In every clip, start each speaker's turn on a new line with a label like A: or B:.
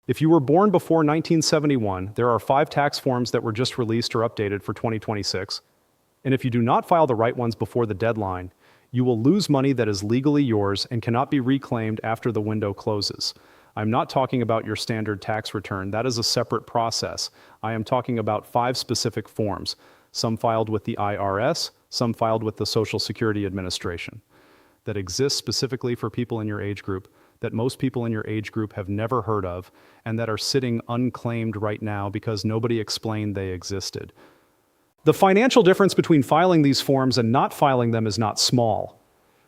A: If you were born before 1971, there are 5 tax forms that were just released or updated for 2026. And if you do not file the right ones before the deadline, you will lose money that is legally yours and cannot be reclaimed after the window closes. I'm not talking about your standard tax return. That is a separate process. I am talking about 5 specific forms, some filed with the IRS, some filed with the Social Security Administration, that exist specifically for people in your age group, that most people in your age group have never heard of, and that are sitting unclaimed right now because nobody explained they existed. The financial difference between filing these forms and not filing them is not small.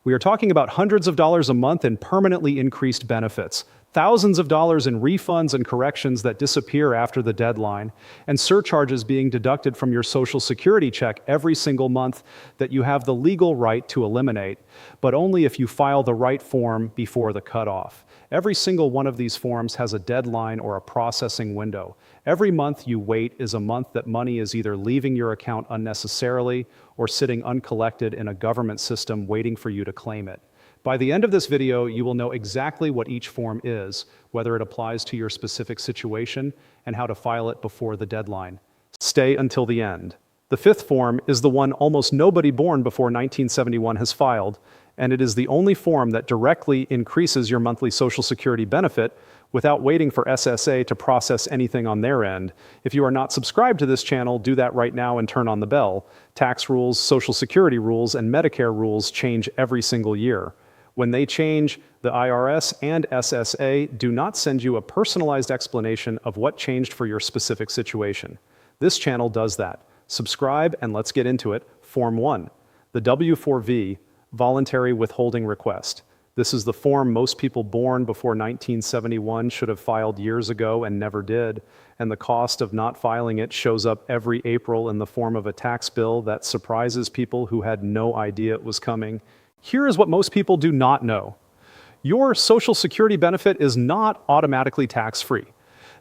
A: We are talking about hundreds of dollars a month in permanently increased benefits, thousands of dollars in refunds and corrections that disappear after the deadline, and surcharges being deducted from your Social Security check every single month that you have the legal right to eliminate, but only if you file the right form before the cutoff. Every single one of these forms has a deadline or a processing window. Every month you wait is a month that money is either leaving your account unnecessarily or sitting uncollected in a government system waiting for you to claim it. By the end of this video, you will know exactly what each form is, whether it applies to your specific situation, and how to file it before the deadline. Stay until the end. The 5th form is the one almost nobody born before 1971 has filed, and it is the only form that directly increases your monthly Social Security benefit without waiting for SSA to process anything on their end. If you are not subscribed to this channel, do that right now and turn on the bell. Tax rules, Social Security rules, and Medicare rules change every single year. When they change, the IRS and SSA do not send you a personalized explanation of what changed for your specific situation. This channel does that. Subscribe and let's get into it. Form 1, the W-4V, Voluntary Withholding Request. This is the form most people born before 1971 should have filed years ago and never did, and the cost of not filing it shows up every April in the form of a tax bill that surprises people who had no idea it was coming. Here is what most people do not know. Your Social Security benefit is not automatically tax-free.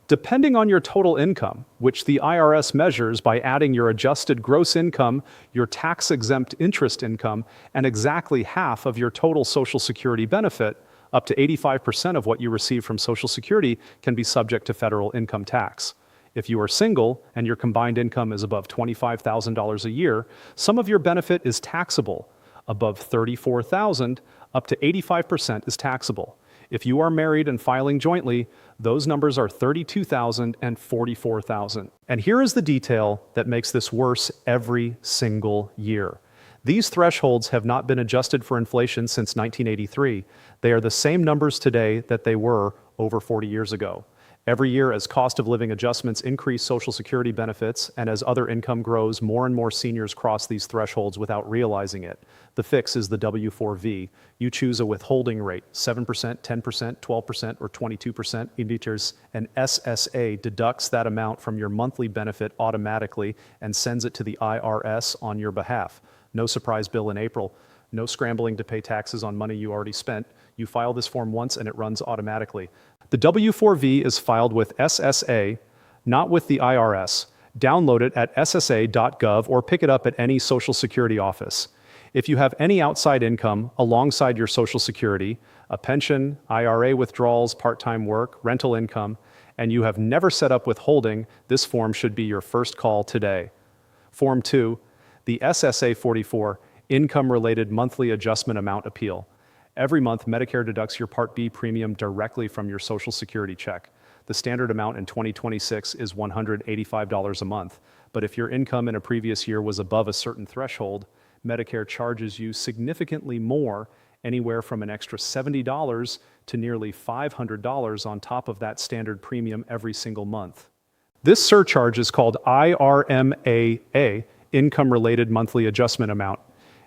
A: Depending on your total income, which the IRS measures by adding your adjusted gross income, your tax-exempt interest income, and exactly half of your total Social Security benefit, up to 85% of what you receive from Social Security can be subject to federal income tax. If you are single and your combined income is above $25,000 a year, some of your benefit is taxable. Above $34,000, up to 85% is taxable. If you are married and filing jointly, those numbers are $32,000 and $44,000. And here is the detail that makes this worse every single year. These thresholds have not been adjusted for inflation since 1983. They are the same numbers today that they were over 40 years ago. Every year, as cost of living adjustments increase Social Security benefits, and as other income grows, more and more seniors cross these thresholds without realizing it. The fix is the W-4V. You choose a withholding rate, 7%, 10%, 12%, or 22% indicators, and SSA deducts that amount from your monthly benefit automatically and sends it to the IRS on your behalf. No surprise bill in April. No scrambling to pay taxes on money you already spent. You file this form once and it runs automatically. The W-4V is filed with SSA, not with the IRS. Download it at ssa.gov or pick it up at any Social Security office. If you have any outside income alongside your Social Security, a pension, IRA withdrawals, part-time work, rental income, and you have never set up withholding, this form should be your first call today. Form 2, the SSA 44, Income-Related Monthly Adjustment Amount Appeal. Every month, Medicare deducts your Part B premium directly from your Social Security check. The standard amount in 2026 is $185 a month, but if your income in a previous year was above a certain threshold, Medicare charges you significantly more, anywhere from an extra $70 to nearly $500 on top of that standard premium every single month. This surcharge is called IRMAA, Income-Related Monthly Adjustment Amount.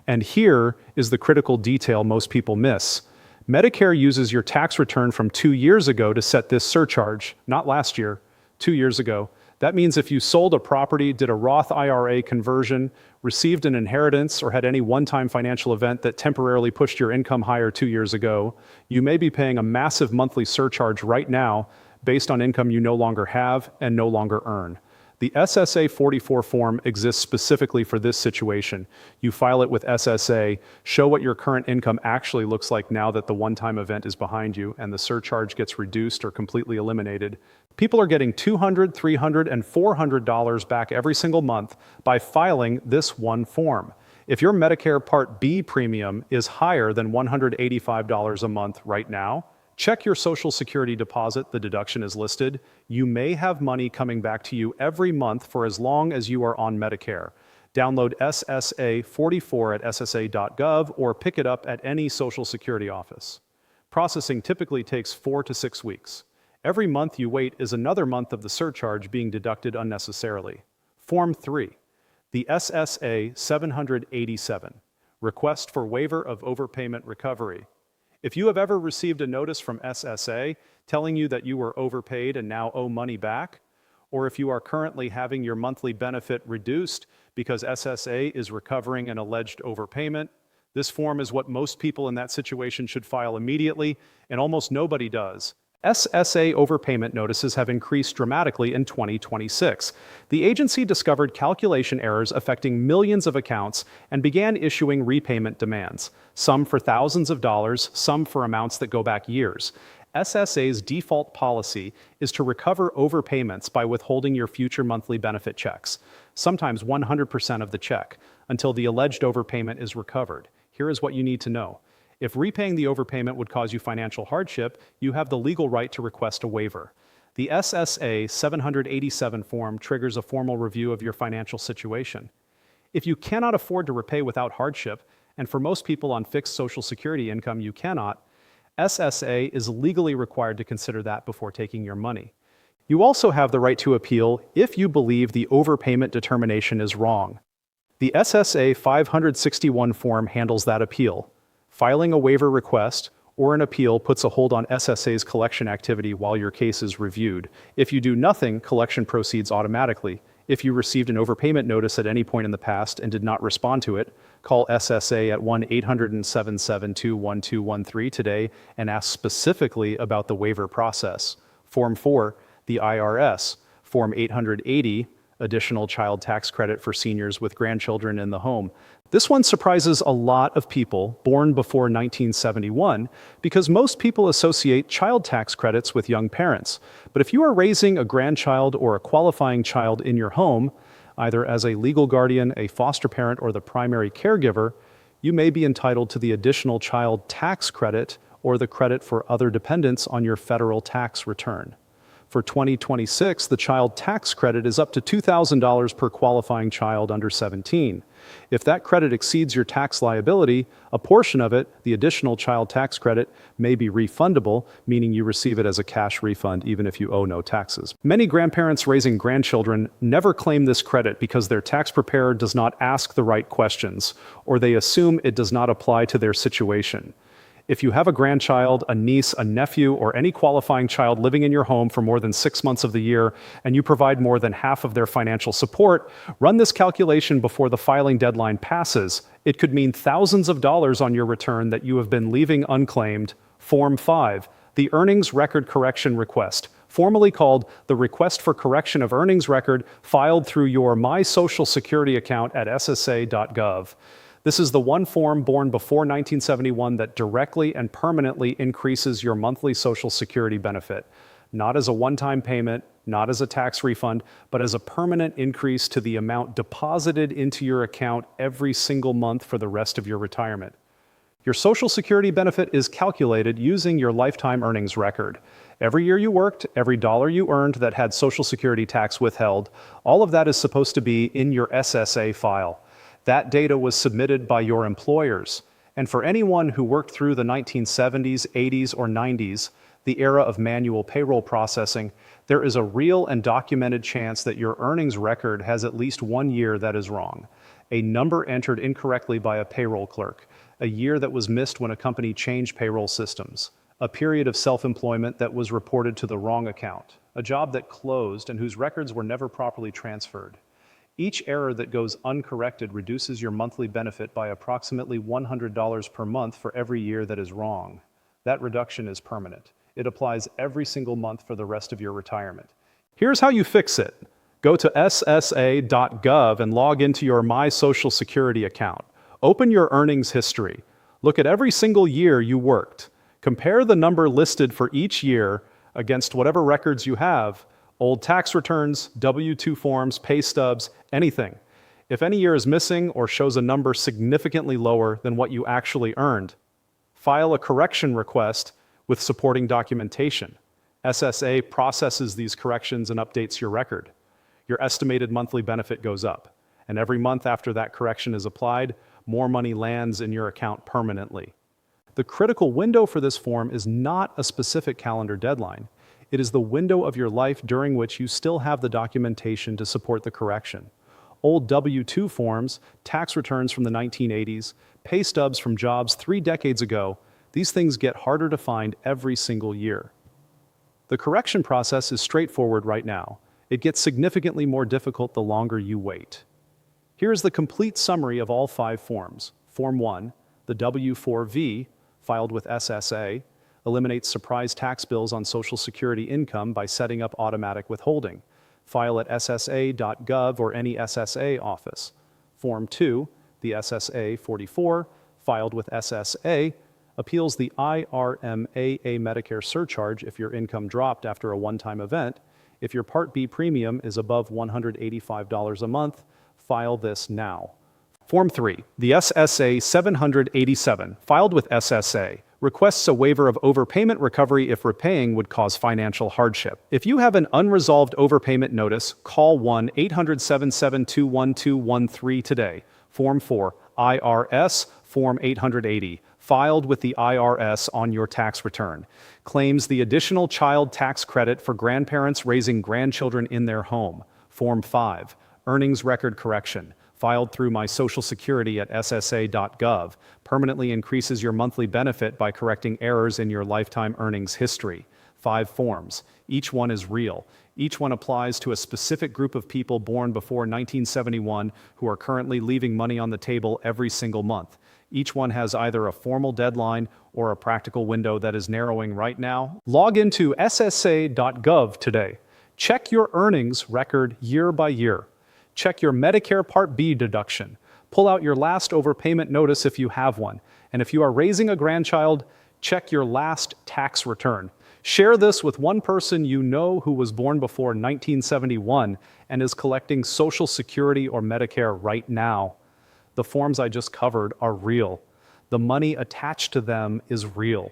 A: And here is the critical detail most people miss. Medicare uses your tax return from 2 years ago to set this surcharge, not last year, 2 years ago. That means if you sold a property, did a Roth IRA conversion, received an inheritance, or had any one-time financial event that temporarily pushed your income higher 2 years ago, you may be paying a massive monthly surcharge right now based on income you no longer have and no longer earn. The SSA 44 form exists specifically for this situation. You file it with SSA, show what your current income actually looks like now that the one-time event is behind you and the surcharge gets reduced or completely eliminated. People are getting $200, $300, and $400 back every single month by filing this one form. If your Medicare Part B premium is higher than $185 a month right now, check your Social Security deposit, the deduction is listed. You may have money coming back to you every month for as long as you are on Medicare. Download SSA 44 at ssa.gov or pick it up at any Social Security office. Processing typically takes 4 to 6 weeks. Every month you wait is another month of the surcharge being deducted unnecessarily. Form 3, the SSA 787, Request for Waiver of Overpayment Recovery. If you have ever received a notice from SSA telling you that you were overpaid and now owe money back, or if you are currently having your monthly benefit reduced because SSA is recovering an alleged overpayment, this form is what most people in that situation should file immediately, and almost nobody does. SSA overpayment notices have increased dramatically in 2026. The agency discovered calculation errors affecting millions of accounts and began issuing repayment demands, some for thousands of dollars, some for amounts that go back years. SSA's default policy is to recover overpayments by withholding your future monthly benefit checks, sometimes 100% of the check, until the alleged overpayment is recovered. Here is what you need to know. If repaying the overpayment would cause you financial hardship, you have the legal right to request a waiver. The SSA 787 form triggers a formal review of your financial situation. If you cannot afford to repay without hardship, and for most people on fixed Social Security income you cannot, SSA is legally required to consider that before taking your money. You also have the right to appeal if you believe the overpayment determination is wrong. The SSA 561 form handles that appeal. Filing a waiver request or an appeal puts a hold on SSA's collection activity while your case is reviewed. If you do nothing, collection proceeds automatically. If you received an overpayment notice at any point in the past and did not respond to it, call SSA at 1-800-772-1213 today and ask specifically about the waiver process. Form 4, the IRS, Form 880, Additional Child Tax Credit for Seniors with Grandchildren in the Home. This one surprises a lot of people born before 1971 because most people associate child tax credits with young parents. But if you are raising a grandchild or a qualifying child in your home, either as a legal guardian, a foster parent, or the primary caregiver, you may be entitled to the Additional Child Tax Credit or the credit for other dependents on your federal tax return. For 2026, the child tax credit is up to $2,000 per qualifying child under 17. If that credit exceeds your tax liability, a portion of it, the additional child tax credit, may be refundable, meaning you receive it as a cash refund even if you owe no taxes. Many grandparents raising grandchildren never claim this credit because their tax preparer does not ask the right questions, or they assume it does not apply to their situation. If you have a grandchild, a niece, a nephew, or any qualifying child living in your home for more than 6 months of the year, and you provide more than half of their financial support, run this calculation before the filing deadline passes. It could mean thousands of dollars on your return that you have been leaving unclaimed. Form 5, the Earnings Record Correction Request, formerly called the Request for Correction of Earnings Record, filed through your My Social Security account at ssa.gov. This is the one form born before 1971 that directly and permanently increases your monthly Social Security benefit, not as a one-time payment, not as a tax refund, but as a permanent increase to the amount deposited into your account every single month for the rest of your retirement. Your Social Security benefit is calculated using your lifetime earnings record. Every year you worked, every dollar you earned that had Social Security tax withheld, all of that is supposed to be in your SSA file. That data was submitted by your employers. And for anyone who worked through the 1970s, 80s, or 90s, the era of manual payroll processing, there is a real and documented chance that your earnings record has at least 1 year that is wrong. A number entered incorrectly by a payroll clerk, a year that was missed when a company changed payroll systems, a period of self-employment that was reported to the wrong account, a job that closed and whose records were never properly transferred. Each error that goes uncorrected reduces your monthly benefit by approximately $100 per month for every year that is wrong. That reduction is permanent. It applies every single month for the rest of your retirement. Here's how you fix it. Go to ssa.gov and log into your My Social Security account. Open your earnings history. Look at every single year you worked. Compare the number listed for each year against whatever records you have, old tax returns, W-2 forms, pay stubs, anything. If any year is missing or shows a number significantly lower than what you actually earned, file a correction request with supporting documentation. SSA processes these corrections and updates your record. Your estimated monthly benefit goes up, and every month after that correction is applied, more money lands in your account permanently. The critical window for this form is not a specific calendar deadline. It is the window of your life during which you still have the documentation to support the correction. Old W-2 forms, tax returns from the 1980s, pay stubs from jobs 3 decades ago, these things get harder to find every single year. The correction process is straightforward right now. It gets significantly more difficult the longer you wait. Here is the complete summary of all 5 forms. Form 1, the W-4V, filed with SSA, eliminates surprise tax bills on Social Security income by setting up automatic withholding. File at ssa.gov or any SSA office. Form 2, the SSA 44, filed with SSA, appeals the IRMAA Medicare surcharge if your income dropped after a one-time event. If your Part B premium is above $185 a month, file this now. Form 3, the SSA 787, filed with SSA, requests a waiver of overpayment recovery if repaying would cause financial hardship. If you have an unresolved overpayment notice, call 1-800-772-1213 today. Form 4, IRS Form 880, filed with the IRS on your tax return, claims the additional child tax credit for grandparents raising grandchildren in their home. Form 5, earnings record correction, filed through My Social Security at ssa.gov, permanently increases your monthly benefit by correcting errors in your lifetime earnings history. 5 forms. Each one is real. Each one applies to a specific group of people born before 1971 who are currently leaving money on the table every single month. Each one has either a formal deadline or a practical window that is narrowing right now. Log into ssa.gov today. Check your earnings record year by year. Check your Medicare Part B deduction. Pull out your last overpayment notice if you have one. And if you are raising a grandchild, check your last tax return. Share this with one person you know who was born before 1971 and is collecting Social Security or Medicare right now. The forms I just covered are real. The money attached to them is real.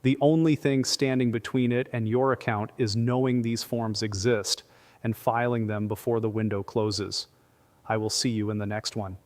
A: The only thing standing between it and your account is knowing these forms exist and filing them before the window closes. I will see you in the next one.